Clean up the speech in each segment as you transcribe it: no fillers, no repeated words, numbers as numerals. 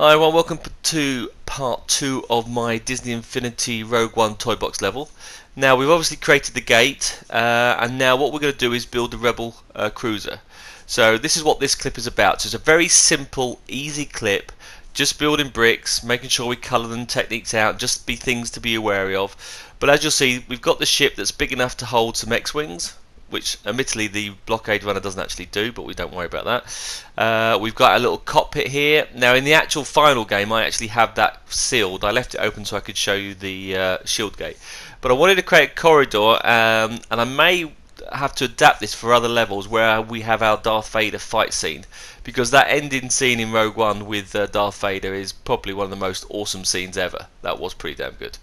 Hi, well, welcome to part 2 of my Disney Infinity Rogue One toy box level. Now, we've obviously created the gate, and now what we're going to do is build the Rebel cruiser. So this is what this clip is about. So it's a very simple, easy clip, just building bricks, making sure we colour them techniques out, just be things to be wary of. But as you'll see, we've got the ship that's big enough to hold some X-Wings, which admittedly the Blockade runner doesn't actually do, but we don't worry about that. We've got a little cockpit here. Now in the actual final game I actually have that sealed. I left it open so I could show you the shield gate. But I wanted to create a corridor, and I may have to adapt this for other levels where we have our Darth Vader fight scene, because that ending scene in Rogue One with Darth Vader is probably one of the most awesome scenes ever. That was pretty damn good.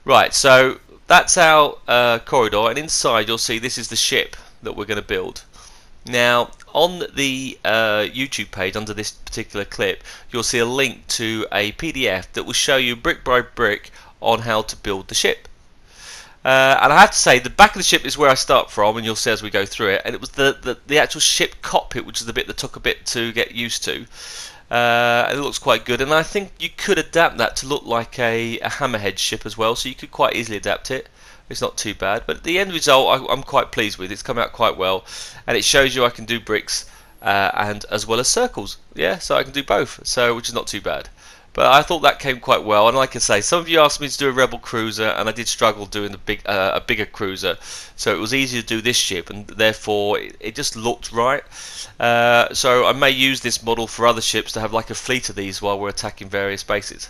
Right, so that's our corridor, and inside you'll see this is the ship that we're going to build. Now on the YouTube page under this particular clip you'll see a link to a PDF that will show you brick by brick on how to build the ship. And I have to say the back of the ship is where I start from, and you'll see as we go through it, and it was the actual ship cockpit which is the bit that took a bit to get used to. It looks quite good, and I think you could adapt that to look like a hammerhead ship as well, so you could quite easily adapt it. It's not too bad, but the end result I'm quite pleased with. It's come out quite well, and it shows you I can do bricks and as well as circles. Yeah, so I can do both, so which is not too bad. But I thought that came quite well, and like I say, some of you asked me to do a Rebel cruiser, and I did struggle doing a bigger cruiser, so it was easier to do this ship, and therefore it just looked right. So I may use this model for other ships to have like a fleet of these while we're attacking various bases.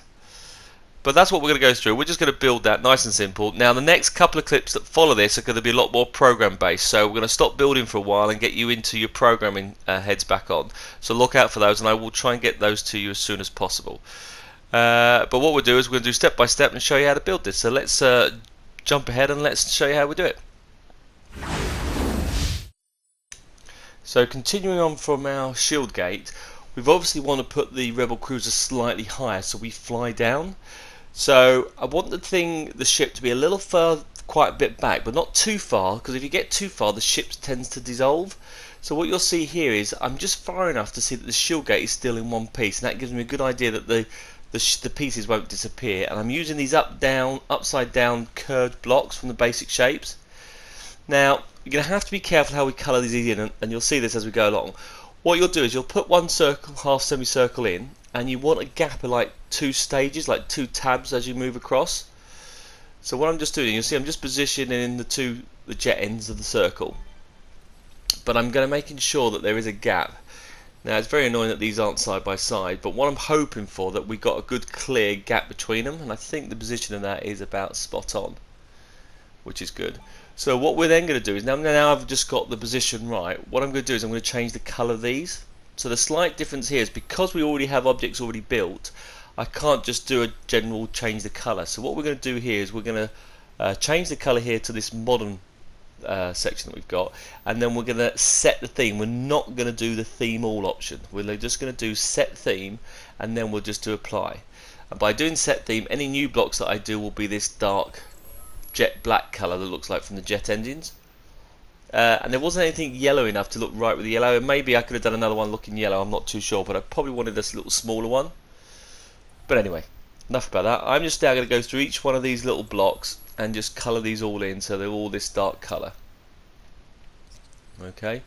But that's what we're going to go through. We're just going to build that nice and simple. Now the next couple of clips that follow this are going to be a lot more program based, so we're going to stop building for a while and get you into your programming heads back on. So look out for those, and I will try and get those to you as soon as possible. But what we'll do is we're going to do step by step and show you how to build this. So let's jump ahead and let's show you how we do it. So continuing on from our shield gate, we've obviously want to put the Rebel cruiser slightly higher so we fly down. So I want the ship to be a little further, quite a bit back, but not too far, because if you get too far the ship tends to dissolve. So what you'll see here is I'm just far enough to see that the shield gate is still in one piece, and that gives me a good idea that the pieces won't disappear. And I'm using these upside down curved blocks from the basic shapes. Now you're going to have to be careful how we colour these in, and you'll see this as we go along. What you'll do is you'll put one circle, half semicircle in, and you want a gap of like 2 stages, like 2 tabs as you move across. So what I'm just doing, you'll see I'm just positioning the jet ends of the circle, but I'm going to making sure that there is a gap. Now it's very annoying that these aren't side by side, but what I'm hoping for that we got a good clear gap between them, and I think the position of that is about spot on, which is good. So what we're then going to do is, now I've just got the position right, what I'm going to do is I'm going to change the colour of these. So the slight difference here is because we already have objects already built, I can't just do a general change the colour. So what we're going to do here is we're going to change the colour here to this modern section that we've got, and then we're going to set the theme. We're not going to do the theme all option. We're just going to do set theme, and then we'll just do apply. And by doing set theme, any new blocks that I do will be this dark jet black colour that looks like from the jet engines. And there wasn't anything yellow enough to look right with the yellow, and maybe I could have done another one looking yellow, I'm not too sure, but I probably wanted this little smaller one. But anyway, enough about that. I'm just now going to go through each one of these little blocks and just colour these all in so they're all this dark colour. Okay,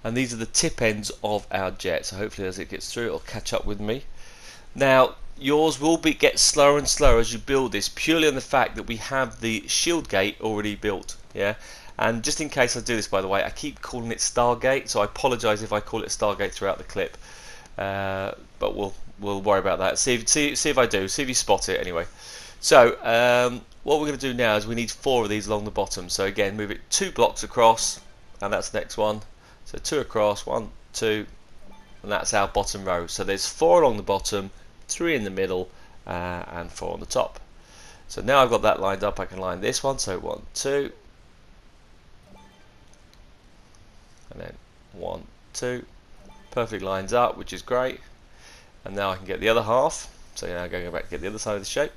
and these are the tip ends of our jet, so hopefully as it gets through it'll catch up with me. Now yours will get slower and slower as you build this, purely on the fact that we have the shield gate already built. Yeah, and just in case I do this, by the way, I keep calling it Stargate, so I apologise if I call it Stargate throughout the clip, but we'll worry about that. See if I do, see if you spot it anyway. So what we're going to do now is we need 4 of these along the bottom. So again, move it 2 blocks across, and that's the next one. So 2 across, 1, 2, and that's our bottom row. So there's 4 along the bottom, 3 in the middle, and 4 on the top. So now I've got that lined up, I can line this one. So 1, 2, and then 1, 2. Perfect lines up, which is great. And now I can get the other half. So now I'm going to go back and get the other side of the shape,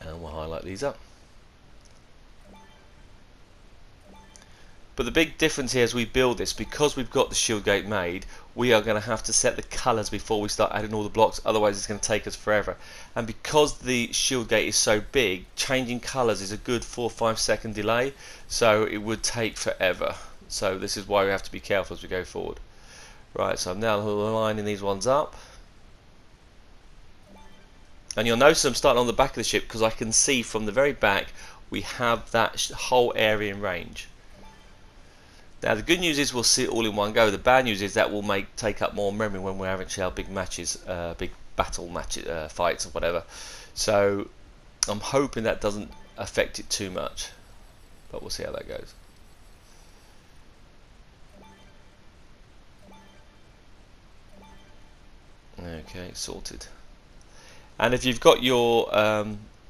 and we'll highlight these up. But the big difference here as we build this, because we've got the shield gate made, we are going to have to set the colours before we start adding all the blocks, otherwise it's going to take us forever. And because the shield gate is so big, changing colours is a good 4 or 5 second delay, so it would take forever. So this is why we have to be careful as we go forward. Right, so I'm now lining these ones up. And you'll notice I'm starting on the back of the ship because I can see from the very back we have that whole area in range. Now the good news is we'll see it all in one go. The bad news is that will take up more memory when we're having to have big matches, big battle matches, fights or whatever. So I'm hoping that doesn't affect it too much, but we'll see how that goes. Okay, sorted. And if you've got your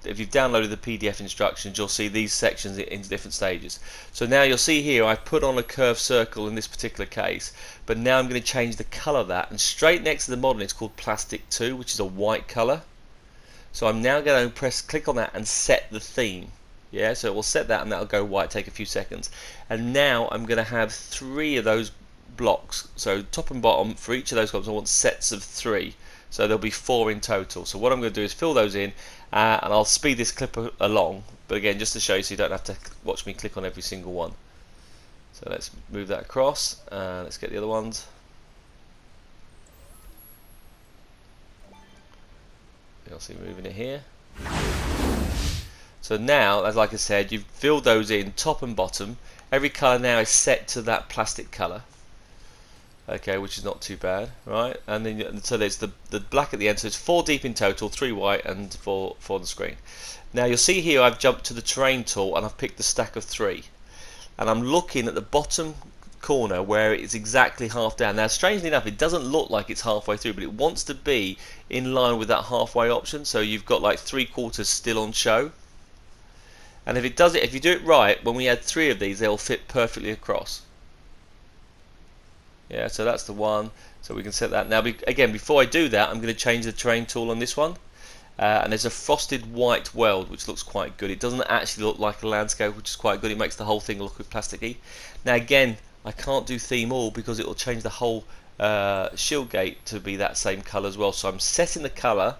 if you've downloaded the PDF instructions, you'll see these sections in different stages. So now you'll see here I've put on a curved circle in this particular case, but now I'm going to change the colour of that, and straight next to the model it's called Plastic 2, which is a white colour. So I'm now going to click on that and set the theme. Yeah, so it will set that and that'll go white, take a few seconds. And now I'm going to have 3 of those blocks, so top and bottom for each of those blocks I want sets of 3. So there'll be 4 in total. So what I'm going to do is fill those in, and I'll speed this clip along, but again just to show you so you don't have to watch me click on every single one. So let's move that across, let's get the other ones. You'll see moving it here. So now, as like I said, you've filled those in top and bottom. Every colour now is set to that plastic colour. Okay, which is not too bad, right? And then so there's the black at the end, so it's 4 deep in total, 3 white and 4 on the screen. Now you'll see here I've jumped to the terrain tool and I've picked the stack of 3, and I'm looking at the bottom corner where it's exactly half down. Now strangely enough it doesn't look like it's halfway through, but it wants to be in line with that halfway option, so you've got like 3/4 still on show. And if it does it, if you do it right, when we add 3 of these they'll fit perfectly across. Yeah, so that's the one, so we can set that. Now again, before I do that I'm going to change the terrain tool on this one, and there's a frosted white weld which looks quite good. It doesn't actually look like a landscape, which is quite good. It makes the whole thing look plasticky. Now again, I can't do theme all because it will change the whole shield gate to be that same colour as well, so I'm setting the colour,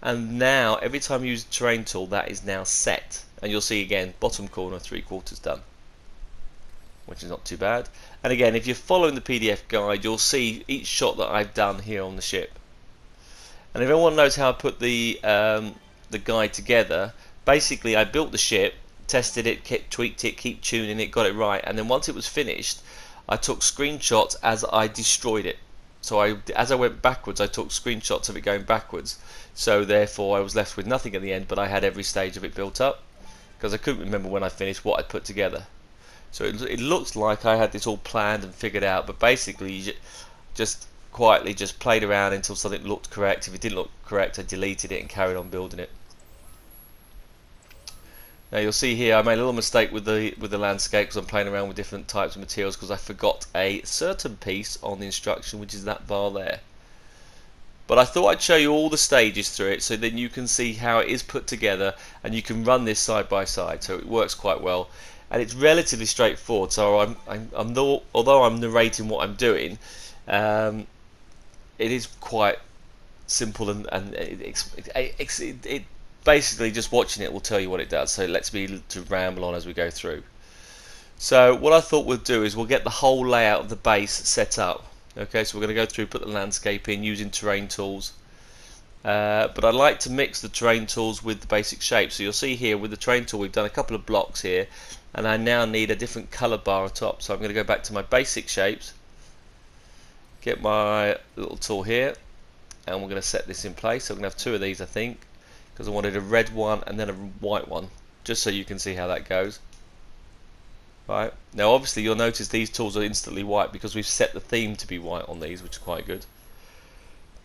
and now every time you use the terrain tool that is now set, and you'll see again bottom corner 3/4 done, which is not too bad. And again, if you're following the PDF guide, you'll see each shot that I've done here on the ship. And if anyone knows how I put the guide together, basically I built the ship, tested it, tweaked it, keep tuning it, got it right, and then once it was finished I took screenshots as I destroyed it. So as I went backwards I took screenshots of it going backwards, so therefore I was left with nothing at the end, but I had every stage of it built up, because I couldn't remember when I finished what I'd put together. So it looks like I had this all planned and figured out, but basically you just quietly just played around until something looked correct. If it didn't look correct I deleted it and carried on building it. Now you'll see here I made a little mistake with the landscape because I'm playing around with different types of materials, because I forgot a certain piece on the instruction, which is that bar there. But I thought I'd show you all the stages through it, so then you can see how it is put together and you can run this side by side, so it works quite well. And it's relatively straightforward, so although I'm narrating what I'm doing, it is quite simple, and it basically just watching it will tell you what it does, so let's be to ramble on as we go through. So what I thought we'll do is we'll get the whole layout of the base set up. Okay, so we're going to go through, put the landscape in using terrain tools, but I like to mix the terrain tools with the basic shapes. So you'll see here with the terrain tool we've done a couple of blocks here, and I now need a different colour bar on top. So I'm going to go back to my basic shapes, get my little tool here, and we're going to set this in place. So I'm going to have 2 of these I think, because I wanted a red one and then a white one, just so you can see how that goes. Right, now obviously you'll notice these tools are instantly white because we've set the theme to be white on these, which is quite good.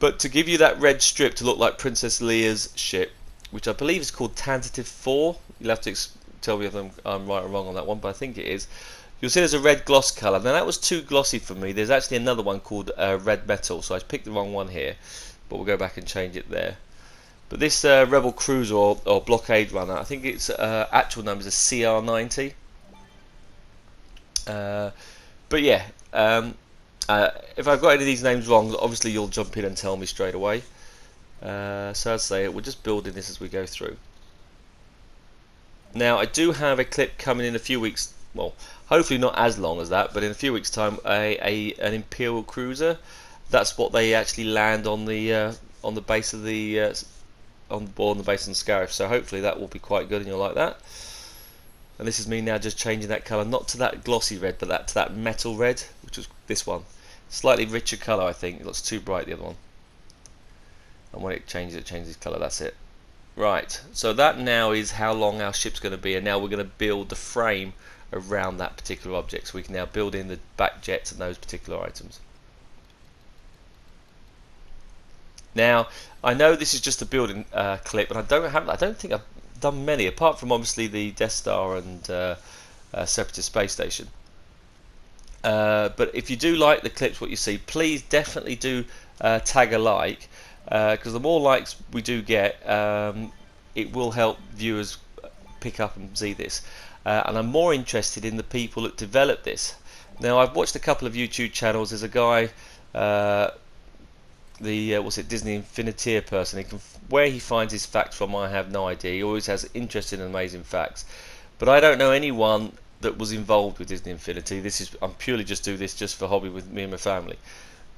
But to give you that red strip to look like Princess Leia's ship, which I believe is called Tentative 4, you'll have to tell me if I'm right or wrong on that one, but I think it is. You'll see there's a red gloss colour. Now that was too glossy for me. There's actually another one called Red Metal, so I picked the wrong one here, but we'll go back and change it there. But this Rebel Cruiser or Blockade runner, I think its actual number is a CR90. But yeah, if I've got any of these names wrong, obviously you'll jump in and tell me straight away. So I'd say we're just building this as we go through. Now I do have a clip coming in a few weeks, well hopefully not as long as that, but in a few weeks time an Imperial cruiser. That's what they actually land on the base of the on board the base on Scarif, so hopefully that will be quite good and you'll like that. And this is me now just changing that colour, not to that glossy red, but to that metal red, which was this one. Slightly richer colour, I think. It looks too bright, the other one. And when it changes colour, that's it. Right, so that now is how long our ship's going to be, and now we're going to build the frame around that particular object, so we can now build in the back jets and those particular items. Now, I know this is just a building clip, and I don't think I've done many, apart from obviously the Death Star and Separatist space station. But if you do like the clips, what you see, please definitely do tag a like, because the more likes we do get, it will help viewers pick up and see this. And I'm more interested in the people that develop this. Now, I've watched a couple of YouTube channels. There's a guy, what's it, Disney Infiniteer person. Where he finds his facts from, I have no idea. He always has interesting and amazing facts, but I don't know anyone that was involved with Disney Infinity. I'm purely just do this just for hobby with me and my family.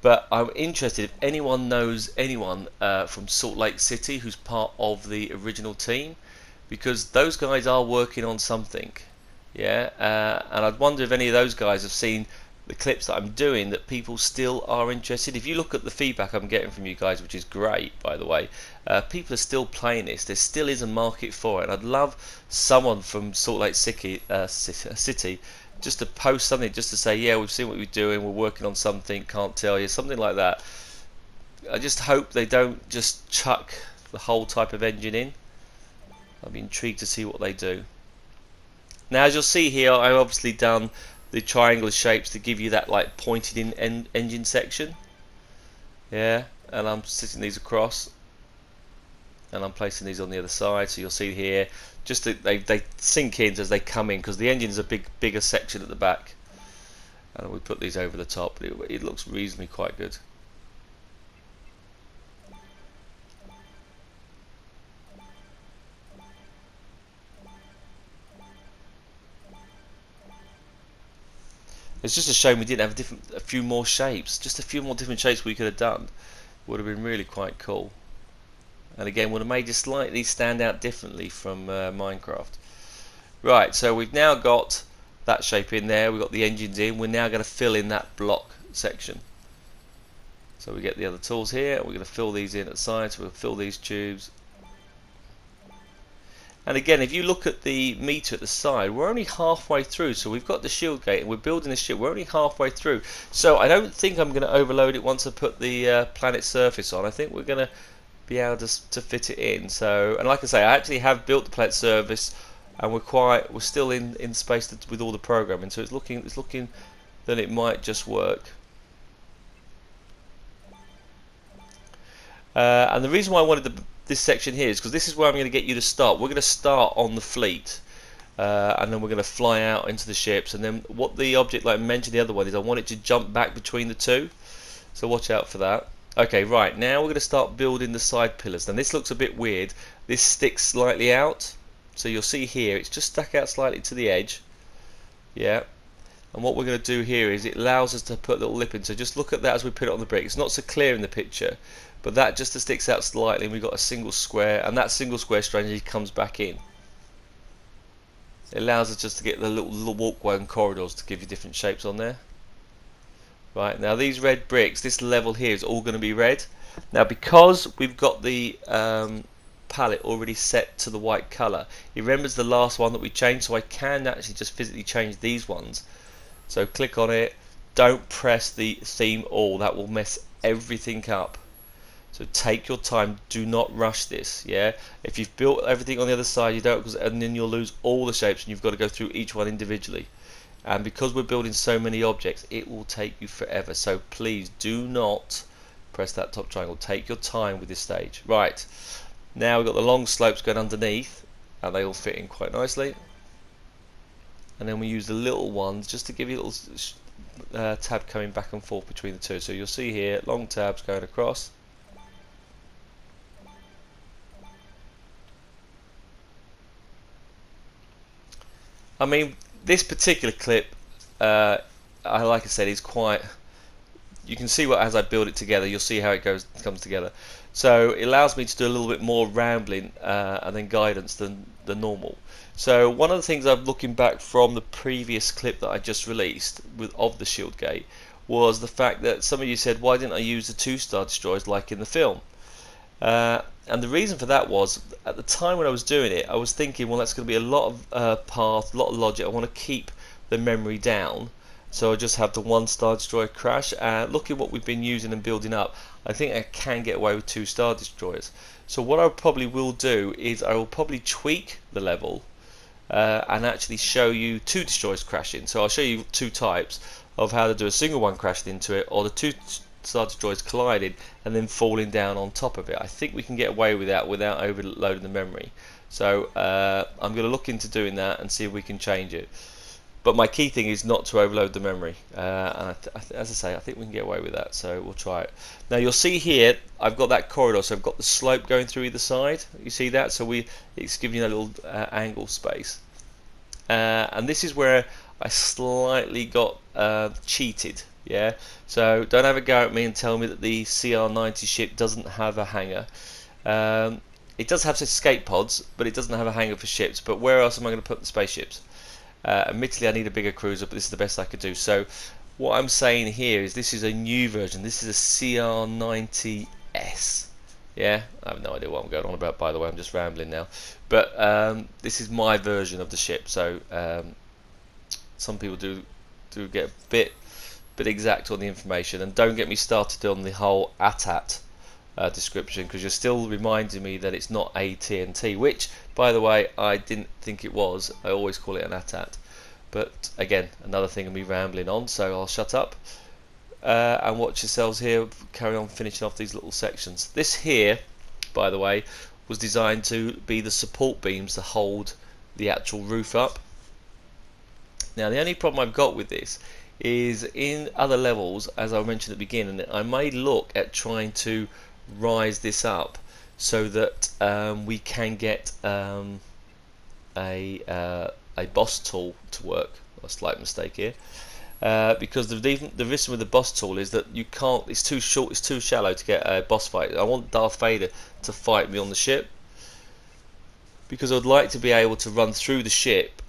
But I'm interested if anyone knows anyone from Salt Lake City who's part of the original team, because those guys are working on something. Yeah, and I'd wonder if any of those guys have seen the clips that I'm doing, that people still are interested. If you look at the feedback I'm getting from you guys, which is great by the way, people are still playing this. There still is a market for it, and I'd love someone from Salt Lake City just to post something, just to say, yeah, we've seen what you're doing, we're working on something, can't tell you, something like that. I just hope they don't just chuck the whole type of engine in. I'll be intrigued to see what they do. Now, as you'll see here, I've obviously done the triangular shapes to give you that like pointed in engine section. Yeah, and I'm sitting these across, and I'm placing these on the other side, so you'll see here just that they sink in as they come in, because the engine is a bigger section at the back, and we put these over the top. It looks reasonably quite good. It's just a shame we didn't have a few more shapes. Just a few more different shapes we could have done. Would have been really quite cool. And again, would have made it slightly stand out differently from Minecraft. Right, so we've now got that shape in there. We've got the engines in. We're now going to fill in that block section. So we get the other tools here. We're going to fill these in at the side. So we'll fill these tubes. And again, if you look at the meter at the side, we're only halfway through. So we've got the shield gate and we're building the ship. We're only halfway through. So I don't think I'm going to overload it once I put the planet surface on. I think we're going to be able to fit it in. So, and like I say, I actually have built the planet surface, and we're still in space with all the programming. So it's looking that it might just work. And the reason why I wanted this section here is because this is where I'm going to get you to start. We're going to start on the fleet, and then we're going to fly out into the ships, and then what the object, like I mentioned the other one, is I want it to jump back between the two, so watch out for that. Okay, right, now we're going to start building the side pillars. Now this looks a bit weird. This sticks slightly out, so you'll see here it's just stuck out slightly to the edge. Yeah, and what we're going to do here is it allows us to put a little lip in, so just look at that as we put it on the brick. It's not so clear in the picture, but that just sticks out slightly, and we've got a single square, and that single square strangely comes back in. It allows us just to get the little walkway and corridors to give you different shapes on there. Right, now these red bricks, this level here is all going to be red. Now because we've got the palette already set to the white colour, it remembers the last one that we changed, so I can actually just physically change these ones. So click on it, don't press the theme all, that will mess everything up. So take your time, do not rush this. Yeah, if you've built everything on the other side, you don't, and then you'll lose all the shapes, and you've got to go through each one individually. And because we're building so many objects, it will take you forever. So please do not press that top triangle. Take your time with this stage. Right, now we've got the long slopes going underneath, and they all fit in quite nicely. and then we use the little ones just to give you a little tab coming back and forth between the two. So you'll see here long tabs going across. I mean, this particular clip, like I said, is quite. You can see what as I build it together, you'll see how it comes together. So it allows me to do a little bit more rambling and then guidance than the normal. So one of the things I'm looking back from the previous clip that I just released of the shield gate was the fact that some of you said, why didn't I use the 2-star destroyers like in the film? And the reason for that was, at the time when I was doing it, I was thinking, well, that's going to be a lot of path, a lot of logic. I want to keep the memory down, so I just have the 1-star destroyer crash. Look at what we've been using and building up. I think I can get away with 2-star destroyers. So what I probably will do is I will probably tweak the level and actually show you 2 destroyers crashing. So I'll show you 2 types of how to do a single one crashing into it, or the 2-star destroyers colliding and then falling down on top of it. I think we can get away with that without overloading the memory. So I'm going to look into doing that and see if we can change it. But my key thing is not to overload the memory, and as I say, I think we can get away with that, so we'll try it. Now you'll see here I've got that corridor, so I've got the slope going through either side. You see that? So it's giving you a little angle space, and this is where I slightly got cheated. Yeah, so don't have a go at me and tell me that the CR90 ship doesn't have a hangar. It does have escape pods, but it doesn't have a hangar for ships. But where else am I going to put the spaceships? Admittedly, I need a bigger cruiser, but this is the best I could do. So what I'm saying here is this is a new version. This is a CR90S. Yeah, I have no idea what I'm going on about, by the way. I'm just rambling now. But this is my version of the ship. So some people do get a bit exact on the information, and don't get me started on the whole ATAT description, because you're still reminding me that it's not AT&T, which, by the way, I didn't think it was. I always call it an ATAT. But again, another thing of me rambling on, so I'll shut up and watch yourselves here carry on finishing off these little sections. This here, by the way, was designed to be the support beams to hold the actual roof up. Now the only problem I've got with this is in other levels, as I mentioned at the beginning, I may look at trying to rise this up so that we can get a boss tool to work. A slight mistake here, because the reason with the boss tool is that you can't. It's too short. It's too shallow to get a boss fight. I want Darth Vader to fight me on the ship, because I'd like to be able to run through the ship,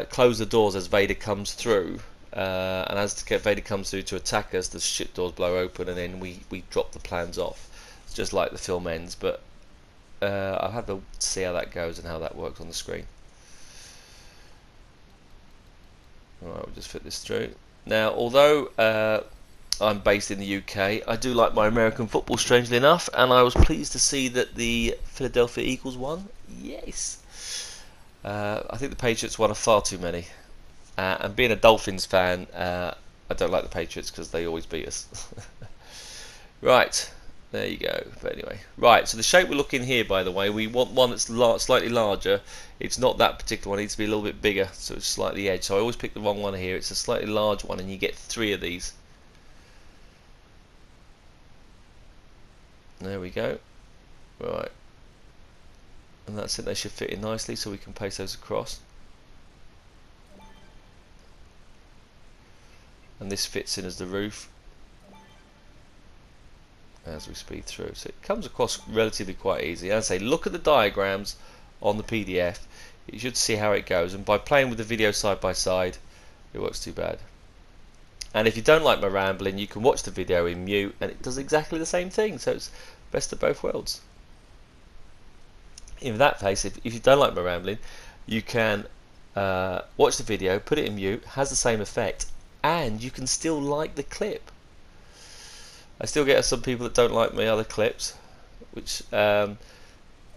close the doors as Vader comes through. And as Vader comes through to attack us, the ship doors blow open, and then we drop the plans off. It's just like the film ends, but I'll have to see how that goes and how that works on the screen. Alright, we'll just fit this through. Now, although I'm based in the UK, I do like my American football, strangely enough, and I was pleased to see that the Philadelphia Eagles won. Yes! I think the Patriots won far too many. And being a Dolphins fan, I don't like the Patriots because they always beat us. Right, there you go. But anyway, right, so the shape we're looking here, by the way, we want one that's slightly larger. It's not that particular one, it needs to be a little bit bigger, so it's slightly edge. So I always pick the wrong one here. It's a slightly large one, and you get 3 of these. There we go. Right, and that's it. They should fit in nicely, so we can paste those across. And this fits in as the roof as we speed through, so it comes across relatively quite easy. As I say, look at the diagrams on the PDF. You should see how it goes, and by playing with the video side by side, it works too bad. And if you don't like my rambling, you can watch the video in mute, and it does exactly the same thing. So it's best of both worlds. In that case, if you don't like my rambling, you can watch the video, put it in mute, has the same effect, and you can still like the clip. I still get some people that don't like my other clips, which they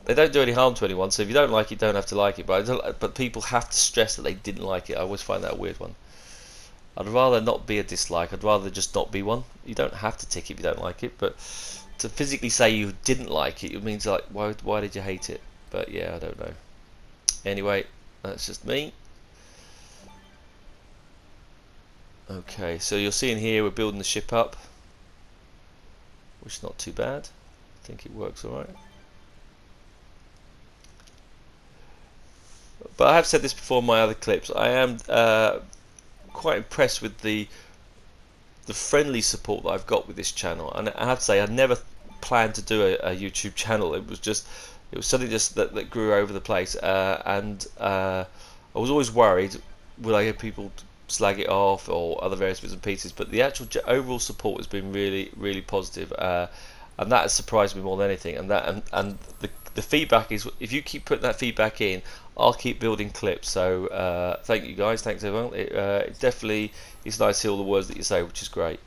don't do any harm to anyone, so if you don't like it, you don't have to like it, but people have to stress that they didn't like it. I always find that a weird one. I'd rather not be a dislike, I'd rather just not be one. You don't have to tick if you don't like it, but to physically say you didn't like it, it means like, why did you hate it? But yeah, I don't know. Anyway, that's just me. Okay, so you're seeing here we're building the ship up, which is not too bad. I think it works alright. But I have said this before in my other clips, I am quite impressed with the friendly support that I've got with this channel. And I have to say, I never planned to do a YouTube channel. It was something just that grew over the place, and I was always worried, would I get people to slag it off or other various bits and pieces, but the actual overall support has been really positive, and that has surprised me more than anything. And the feedback is, if you keep putting that feedback in, I'll keep building clips. So thank you guys, thanks everyone. It definitely is nice to hear all the words that you say, which is great.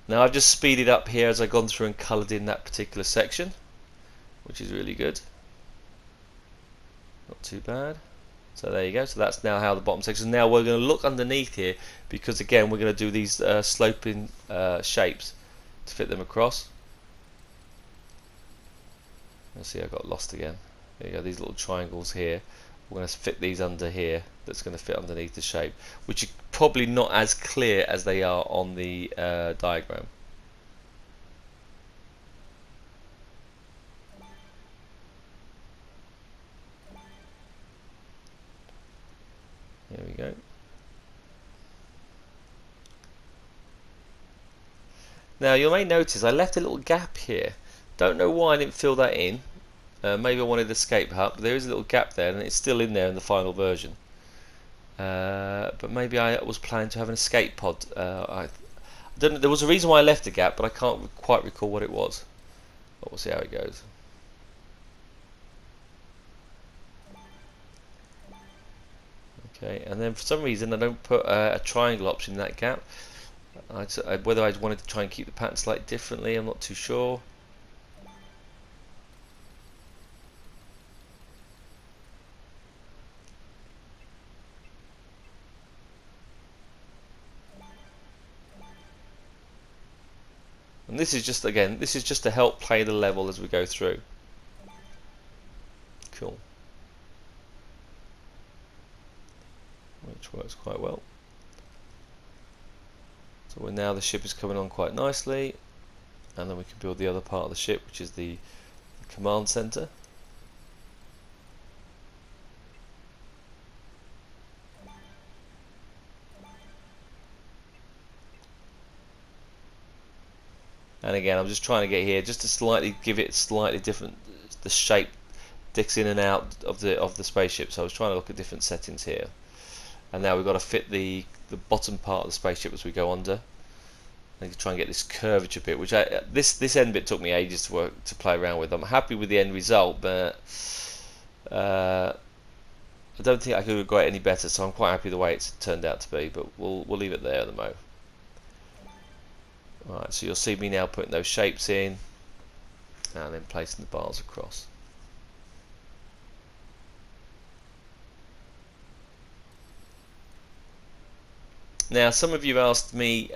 Now I've just speeded up here as I've gone through and coloured in that particular section, which is really good. Not too bad. So there you go. So that's now how the bottom section. Now we're going to look underneath here, because again we're going to do these sloping shapes to fit them across. Let's see, I got lost again. There you go, these little triangles here. We're going to fit these under here. That's going to fit underneath the shape, which are probably not as clear as they are on the diagram. There we go. Now you may notice I left a little gap here. Don't know why I didn't fill that in. Maybe I wanted escape hut, but there is a little gap there, and it's still in there in the final version. But maybe I was planning to have an escape pod. I don't know, there was a reason why I left a gap, but I can't quite recall what it was. But we'll see how it goes. Okay, and then for some reason I don't put a triangle option in that gap. Whether I wanted to try and keep the pattern slightly differently, I'm not too sure. And this is just, again, this is just to help play the level as we go through. Cool. Which works quite well. So now the ship is coming on quite nicely, and then we can build the other part of the ship, which is the command center. And again, I'm just trying to get here just to slightly give it slightly different, the shape dicks in and out of the spaceship. So I was trying to look at different settings here. And now we've got to fit the bottom part of the spaceship as we go under. And try and get this curvature bit, which this end bit took me ages to play around with. I'm happy with the end result, but I don't think I could have got it any better. So I'm quite happy the way it's turned out to be. But we'll leave it there at the moment. Alright, so you'll see me now putting those shapes in and then placing the bars across. Now, some of you asked me,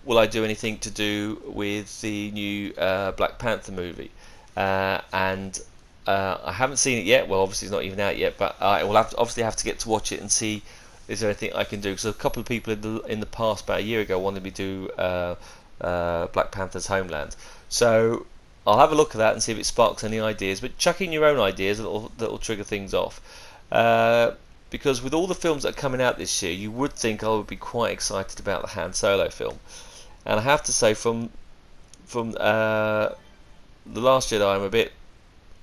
will I do anything to do with the new Black Panther movie? And I haven't seen it yet. Well, obviously it's not even out yet, but I will obviously have to get to watch it and see, is there anything I can do? Because a couple of people in the past, about a year ago, wanted me to do Black Panther's Homeland. So I'll have a look at that and see if it sparks any ideas. But chuck in your own ideas, that'll trigger things off. Because with all the films that are coming out this year, you would think I would be quite excited about the Han Solo film. And I have to say, from The Last Jedi, I'm a bit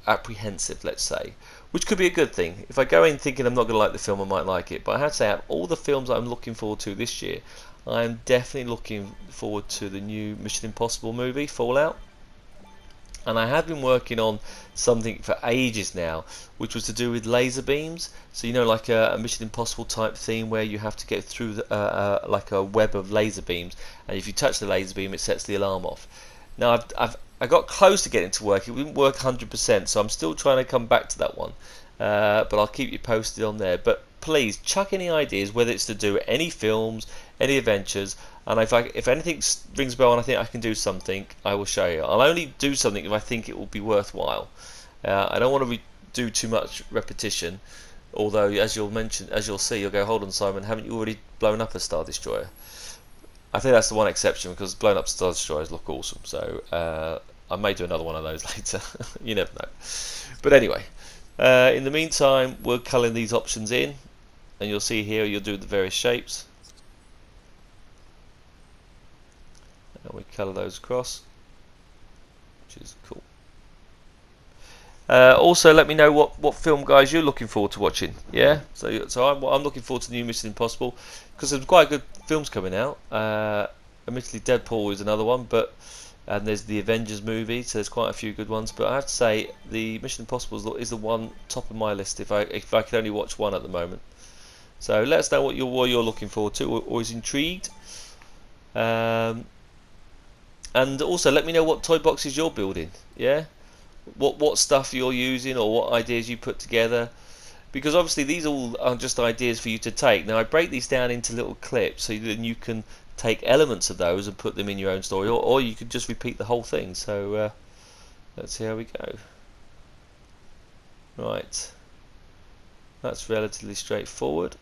apprehensive, let's say, which could be a good thing. If I go in thinking I'm not going to like the film, I might like it. But I have to say, out of all the films I'm looking forward to this year, I'm definitely looking forward to the new Mission Impossible movie, Fallout. And I have been working on something for ages now, which was to do with laser beams. So, you know, like a Mission Impossible type theme where you have to get through like a web of laser beams, and if you touch the laser beam, it sets the alarm off. Now, I got close to getting to work. It didn't work 100%, so I'm still trying to come back to that one. But I'll keep you posted on there. But please, chuck any ideas, whether it's to do any films, any adventures. And if anything rings a bell and I think I can do something, I will show you. I'll only do something if I think it will be worthwhile. I don't want to do too much repetition, Although, as you'll see, you'll go, hold on, Simon, haven't you already blown up a Star Destroyer? I think that's the one exception, because blown up Star Destroyers look awesome. So I may do another one of those later. You never know. But anyway, in the meantime, we're colouring these options in, and you'll see here you'll do the various shapes, and we colour those across, which is cool. Also, let me know what film, guys, you're looking forward to watching. Yeah, so I'm looking forward to the new Mission Impossible, because there's quite good films coming out. Admittedly, Deadpool is another one, and there's the Avengers movie, so there's quite a few good ones. But I have to say, the Mission Impossible is the one top of my list if I could only watch one at the moment. So let us know what you're looking forward to, or is intrigued. And also let me know what toy boxes you're building. Yeah. What stuff you're using, or what ideas you put together, because obviously these all are just ideas for you to take. Now I break these down into little clips, so then you can take elements of those and put them in your own story, or you could just repeat the whole thing. So let's see how we go. Right, that's relatively straightforward.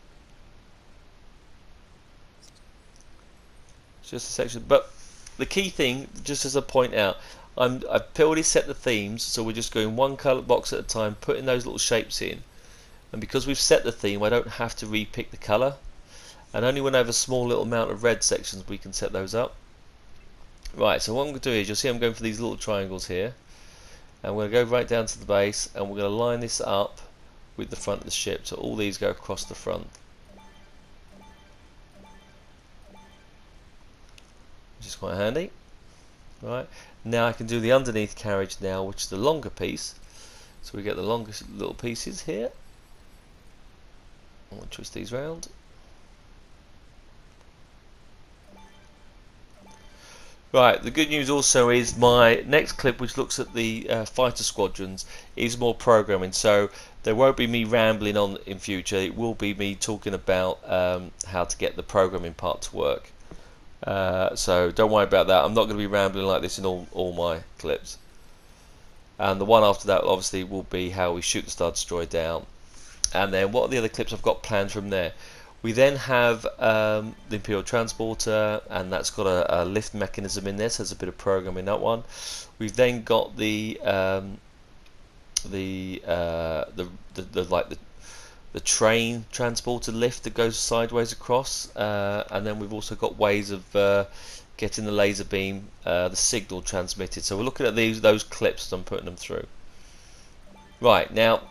It's just a section, but the key thing, just as a point out, I've already set the themes, so we're just going one colour box at a time, putting those little shapes in. And because we've set the theme, I don't have to repick the colour. And only when I have a small little amount of red sections we can set those up. Right, so what I'm going to do is, you'll see I'm going for these little triangles here. And we're going to go right down to the base, and we're going to line this up with the front of the ship, so all these go across the front. Which is quite handy. Right. Now I can do the underneath carriage now, which is the longer piece. So we get the longest little pieces here. I'll twist these round. Right, the good news also is my next clip, which looks at the fighter squadrons, is more programming. So there won't be me rambling on in future. It will be me talking about how to get the programming part to work. So don't worry about that. I'm not going to be rambling like this in all my clips. And the one after that obviously will be how we shoot the Star Destroyer down. And then what are the other clips I've got planned from there? We then have the Imperial Transporter, and that's got a lift mechanism in there, so there's a bit of programming in that one. We've then got the train transporter lift that goes sideways across, and then we've also got ways of getting the laser beam, the signal transmitted. So we're looking at those clips as I'm putting them through. Right, now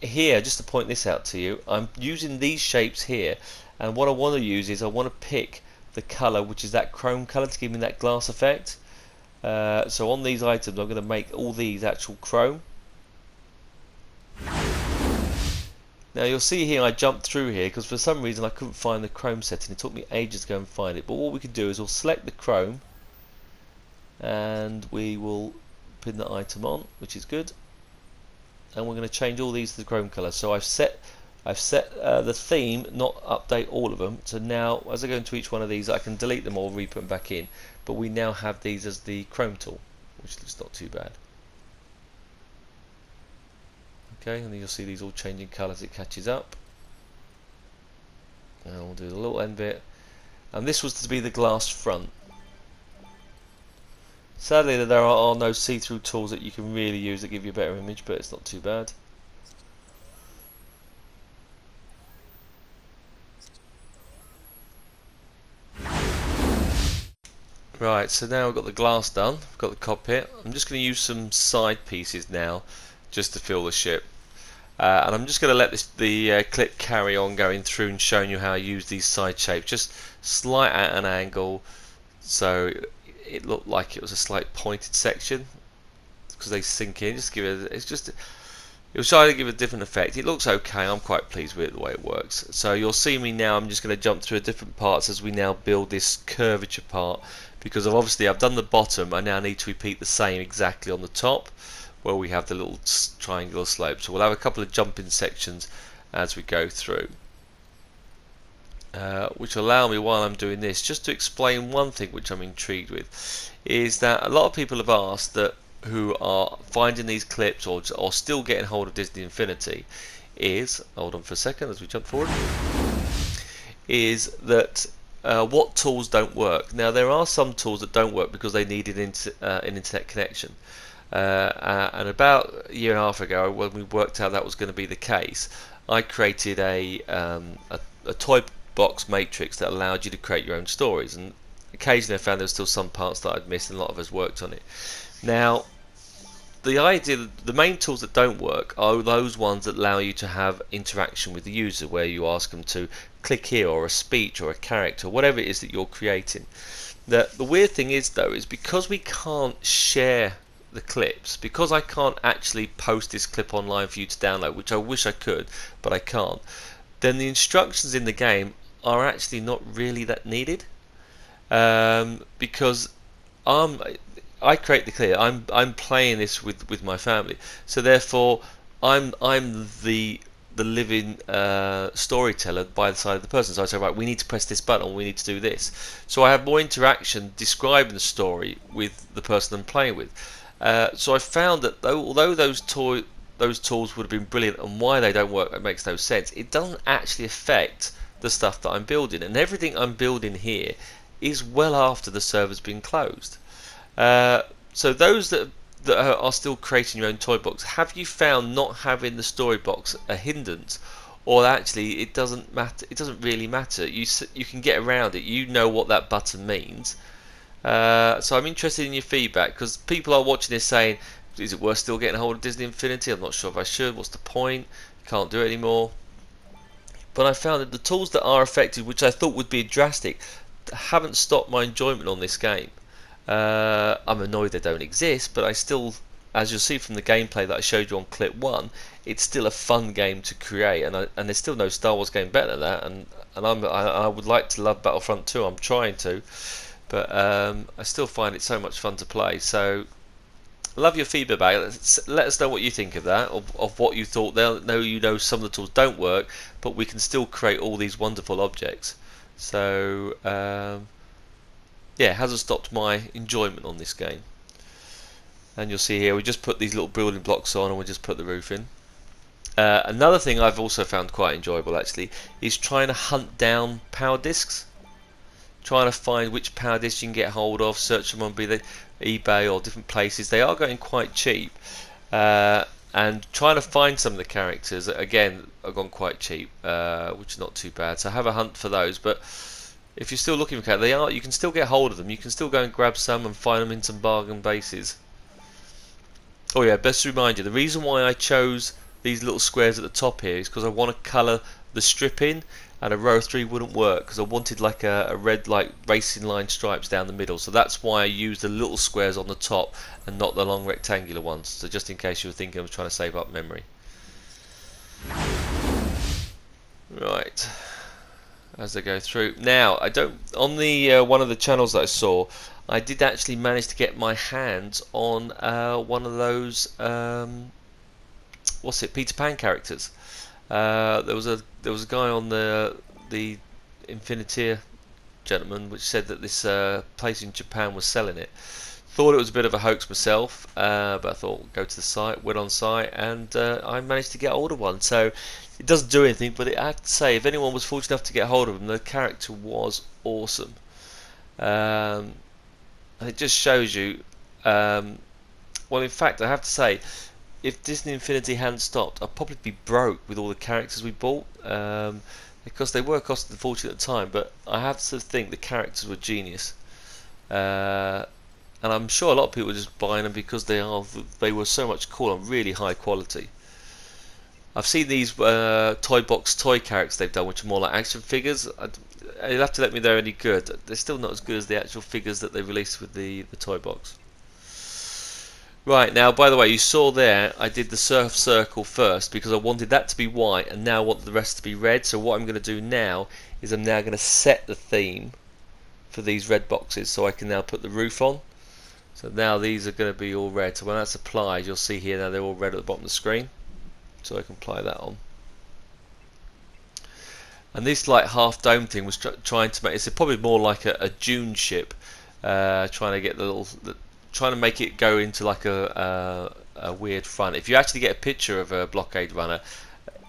here, just to point this out to you, I'm using these shapes here, and what I want to use is I want to pick the colour, which is that chrome colour, to give me that glass effect. So on these items I'm going to make all these actual chrome. Now you'll see here I jumped through here because for some reason I couldn't find the chrome setting. It took me ages to go and find it. But what we can do is we'll select the chrome, and we will pin the item on, which is good. And we're going to change all these to the chrome colour. So I've set the theme, not update all of them. So now as I go into each one of these, I can delete them or re-put them back in. But we now have these as the chrome tool, which looks not too bad. Okay, and then you'll see these all changing colour as it catches up. And we'll do the little end bit. And this was to be the glass front. Sadly, there are no see-through tools that you can really use that give you a better image, but it's not too bad. Right, so now we've got the glass done, we've got the cockpit. I'm just going to use some side pieces now, just to fill the ship. And I'm just going to let the clip carry on going through and showing you how I use these side shapes, just slight at an angle, so it looked like it was a slight pointed section because they sink in. Just give it. It was trying to give a different effect. It looks okay. I'm quite pleased with it, the way it works. So you'll see me now. I'm just going to jump through different parts as we now build this curvature part, because I've done the bottom. I now need to repeat the same exactly on the top, where we have the little triangular slope. So we'll have a couple of jumping sections as we go through, which will allow me, while I'm doing this, just to explain one thing which I'm intrigued with, is that a lot of people have asked, that who are finding these clips or still getting hold of Disney Infinity, is, hold on for a second as we jump forward, is that what tools don't work. Now there are some tools that don't work because they need an internet connection. And about a year and a half ago, when we worked out that was going to be the case, I created a toy box matrix that allowed you to create your own stories. And occasionally I found there were still some parts that I'd missed, and a lot of us worked on it. Now, the idea, the main tools that don't work are those ones that allow you to have interaction with the user, where you ask them to click here, or a speech, or a character, whatever it is that you're creating. The weird thing is, though, is because we can't share the clips, because I can't actually post this clip online for you to download, which I wish I could, but I can't, then the instructions in the game are actually not really that needed, because I create the clip. I'm playing this with my family, so therefore I'm the living storyteller by the side of the person. So I say, right, we need to press this button, or we need to do this. So I have more interaction describing the story with the person I'm playing with. So I found that although those tools would have been brilliant, and why they don't work, it makes no sense. It doesn't actually affect the stuff that I'm building, and everything I'm building here is well after the server's been closed. So those that are still creating your own toy box, have you found not having the story box a hindrance, or actually it doesn't matter? It doesn't really matter. You can get around it. You know what that button means. So I'm interested in your feedback, because people are watching this saying, is it worth still getting a hold of Disney Infinity? I'm not sure if I should. What's the point? You can't do it anymore. But I found that the tools that are effective, which I thought would be drastic, haven't stopped my enjoyment on this game. I'm annoyed they don't exist, but I still, as you'll see from the gameplay that I showed you on clip 1, it's still a fun game to create, and there's still no Star Wars game better than that, and I would like to love Battlefront 2. I'm trying to, but I still find it so much fun to play. So I love your feedback. Let us know what you think of that, of what you thought. They'll know, you know, some of the tools don't work, but we can still create all these wonderful objects. So yeah, it hasn't stopped my enjoyment on this game. And you'll see here, we just put these little building blocks on, and we just put the roof in. Another thing I've also found quite enjoyable, actually, is trying to hunt down power discs. Trying to find which power discs you can get hold of, search them on eBay or different places. They are going quite cheap. And trying to find some of the characters, again, have gone quite cheap, which is not too bad. So have a hunt for those. But if you're still looking for characters, you can still get hold of them. You can still go and grab some and find them in some bargain bases. Oh yeah, best to remind you, the reason why I chose these little squares at the top here is because I want to colour the strip in, and a row 3 wouldn't work because I wanted like a red, like racing line stripes down the middle. So that's why I used the little squares on the top and not the long rectangular ones. So just in case you were thinking I was trying to save up memory. Right, as I go through now, I don't, on the one of the channels that I saw, I did actually manage to get my hands on one of those what's it, Peter Pan characters. There was a guy on the Infinitier gentleman which said that this place in Japan was selling it. Thought it was a bit of a hoax myself, but I thought go to the site, went on site, and I managed to get hold of one. So it doesn't do anything, but I have to say, if anyone was fortunate enough to get hold of him, the character was awesome. And it just shows you, well, in fact, I have to say, if Disney Infinity hadn't stopped, I'd probably be broke with all the characters we bought, because they were costing a fortune at the time. But I have to think the characters were genius, and I'm sure a lot of people were just buying them because they were so much cool and really high quality. I've seen these toy box toy characters they've done, which are more like action figures. You'll have to let me know they're any good. They're still not as good as the actual figures that they released with the toy box. Right, now, by the way, you saw there I did the surf circle first because I wanted that to be white, and now I want the rest to be red. So what I'm going to do now is I'm now going to set the theme for these red boxes, so I can now put the roof on. So now these are going to be all red. So when that's applied, you'll see here now they're all red at the bottom of the screen. So I can apply that on. And this like half dome thing was trying to make, it's probably more like a dune ship, trying to get trying to make it go into like a weird front. If you actually get a picture of a Blockade runner,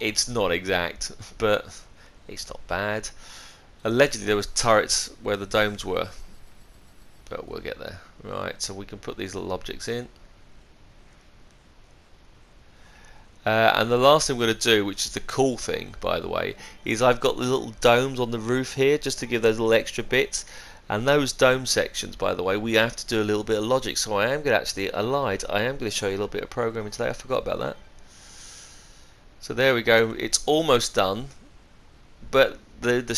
It's not exact, but it's not bad. Allegedly there was turrets where the domes were, but we'll get there. Right, so we can put these little objects in. And the last thing we're going to do, which is the cool thing, by the way, is I've got the little domes on the roof here just to give those little extra bits. And those dome sections, by the way, we have to do a little bit of logic. So I am going to actually, I lied, I am going to show you a little bit of programming today. I forgot about that. So there we go. It's almost done, but the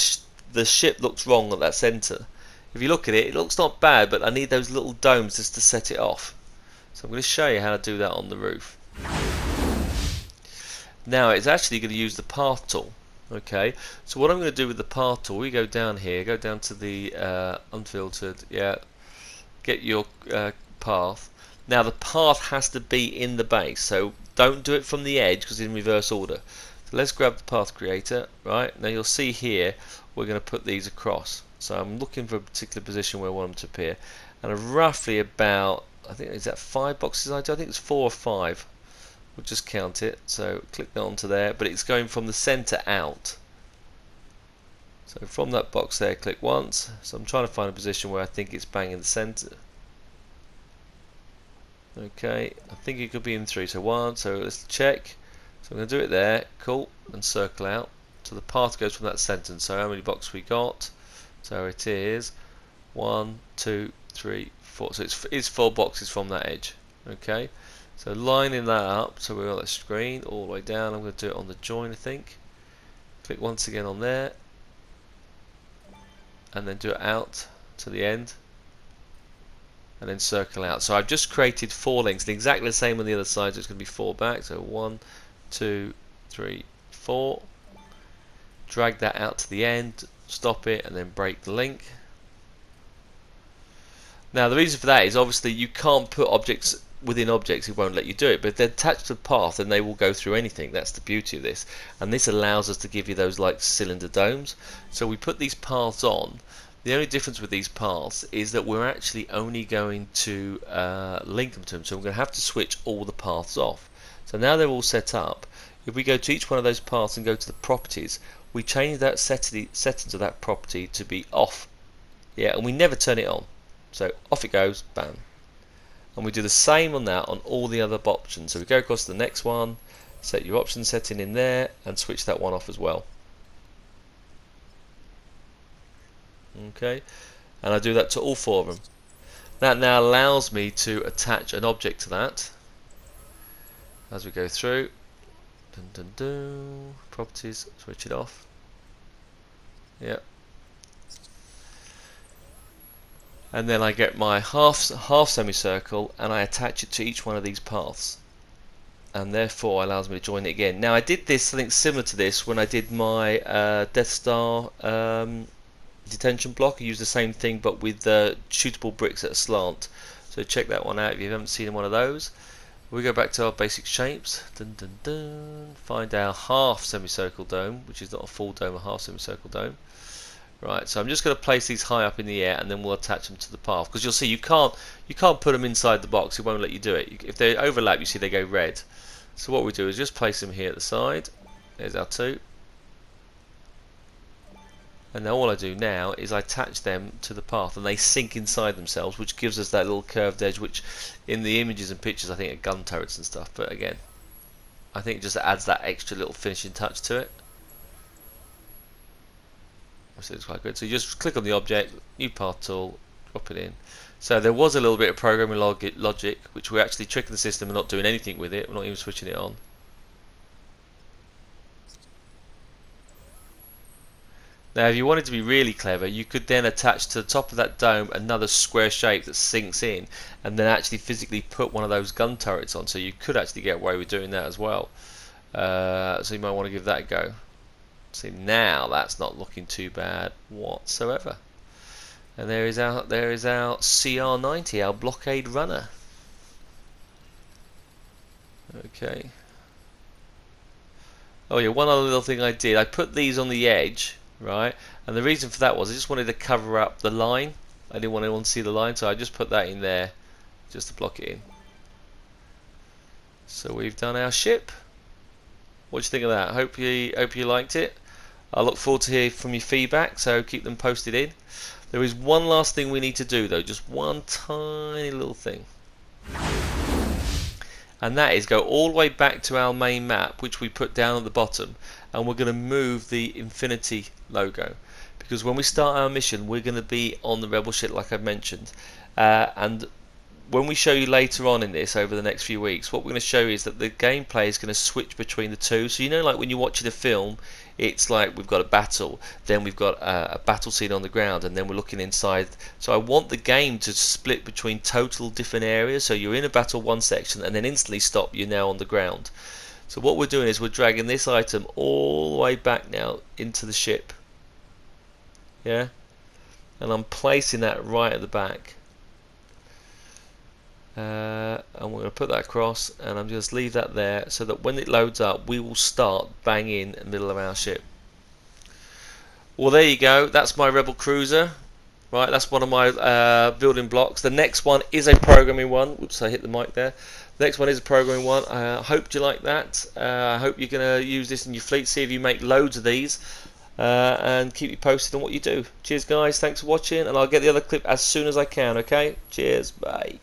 ship looks wrong at that centre. If you look at it, it looks not bad, but I need those little domes just to set it off. So I'm going to show you how to do that on the roof. Now it's actually going to use the path tool. Okay, so what I'm going to do with the path tool, we go down here, go down to the unfiltered, yeah, get your path. Now the path has to be in the base, so don't do it from the edge because it's in reverse order. So let's grab the path creator. Right, now you'll see here we're going to put these across. So I'm looking for a particular position where I want them to appear, and roughly about, I think, is that 5 boxes I do? I think it's 4 or 5. We'll just count it. So click that onto there, but it's going from the center out. So from that box there, click once. So I'm trying to find a position where I think it's bang in the center. Okay, I think it could be in 3. So 1. So let's check. So I'm going to do it there. Cool, and circle out. So the path goes from that center. So how many boxes we got? So it is 1, 2, 3, 4. So it's 4 boxes from that edge. Okay. So lining that up, so we're on the screen all the way down. I'm going to do it on the join, I think. Click once again on there, and then do it out to the end, and then circle out. So I've just created 4 links, exactly the same on the other side. So it's going to be 4 back. So 1, 2, 3, 4. Drag that out to the end, stop it, and then break the link. Now the reason for that is obviously you can't put objects within objects, it won't let you do it, but if they're attached to the path then they will go through anything. That's the beauty of this, and this allows us to give you those like cylinder domes. So we put these paths on. The only difference with these paths is that we're actually only going to link them to them, so we're going to have to switch all the paths off. So now they're all set up. If we go to each one of those paths and go to the properties, we change that settings of that property to be off, yeah, and we never turn it on. So off it goes, bam. And we do the same on that on all the other options. So we go across to the next one, set your option setting in there, and switch that one off as well. Okay, and I do that to all 4 of them. That now allows me to attach an object to that as we go through. Dun, dun, dun. Properties, switch it off. Yep. And then I get my half semicircle and I attach it to each one of these paths, and therefore allows me to join it again. Now I did this, something similar to this, when I did my Death Star detention block. I used the same thing but with shootable bricks at a slant. So check that one out if you haven't seen one of those. We go back to our basic shapes, dun, dun, dun. Find our half semicircle dome, which is not a full dome, a half semicircle dome. Right, so I'm just going to place these high up in the air and then we'll attach them to the path, because you'll see you can't put them inside the box, it won't let you do it. If they overlap, you see they go red. So what we do is just place them here at the side. There's our 2. And now all I do now is I attach them to the path and they sink inside themselves, which gives us that little curved edge, which in the images and pictures I think are gun turrets and stuff, but again I think it just adds that extra little finishing touch to it. So it's quite good. So you just click on the object, new path tool, drop it in. So there was a little bit of programming logic, which we're actually tricking the system and not doing anything with it. We're not even switching it on. Now if you wanted to be really clever, you could then attach to the top of that dome another square shape that sinks in, and then actually physically put one of those gun turrets on. So you could actually get away with doing that as well. So you might want to give that a go. See, now that's not looking too bad whatsoever. And there is our CR90, our Blockade runner. Okay. Oh yeah, one other little thing I did, I put these on the edge, right? And the reason for that was I just wanted to cover up the line. I didn't want anyone to see the line, so I just put that in there just to block it in. So we've done our ship. What do you think of that? Hope you liked it. I look forward to hear from your feedback, so keep them posted in. There is one last thing we need to do though, just one tiny little thing. And that is go all the way back to our main map, which we put down at the bottom, and we're going to move the Infinity logo. Because when we start our mission, we're going to be on the rebel ship like I mentioned. And when we show you later on in this, over the next few weeks, what we're going to show you is that the gameplay is going to switch between the two. So you know, like when you're watching a film, it's like we've got a battle, then we've got a battle scene on the ground, and then we're looking inside. So I want the game to split between total different areas. So you're in a battle one section, and then instantly stop, you're now on the ground. So what we're doing is we're dragging this item all the way back now into the ship. Yeah? And I'm placing that right at the back. And we're going to put that across, and I'm just leave that there so that when it loads up we will start bang in the middle of our ship. Well, there you go, that's my rebel cruiser. Right, that's one of my building blocks. The next one is a programming one. Whoops, I hit the mic there. The next one is a programming one. I hope you like that. I hope you're going to use this in your fleet, see if you make loads of these, and keep you posted on what you do. Cheers guys, thanks for watching, and I'll get the other clip as soon as I can. Okay, cheers, bye.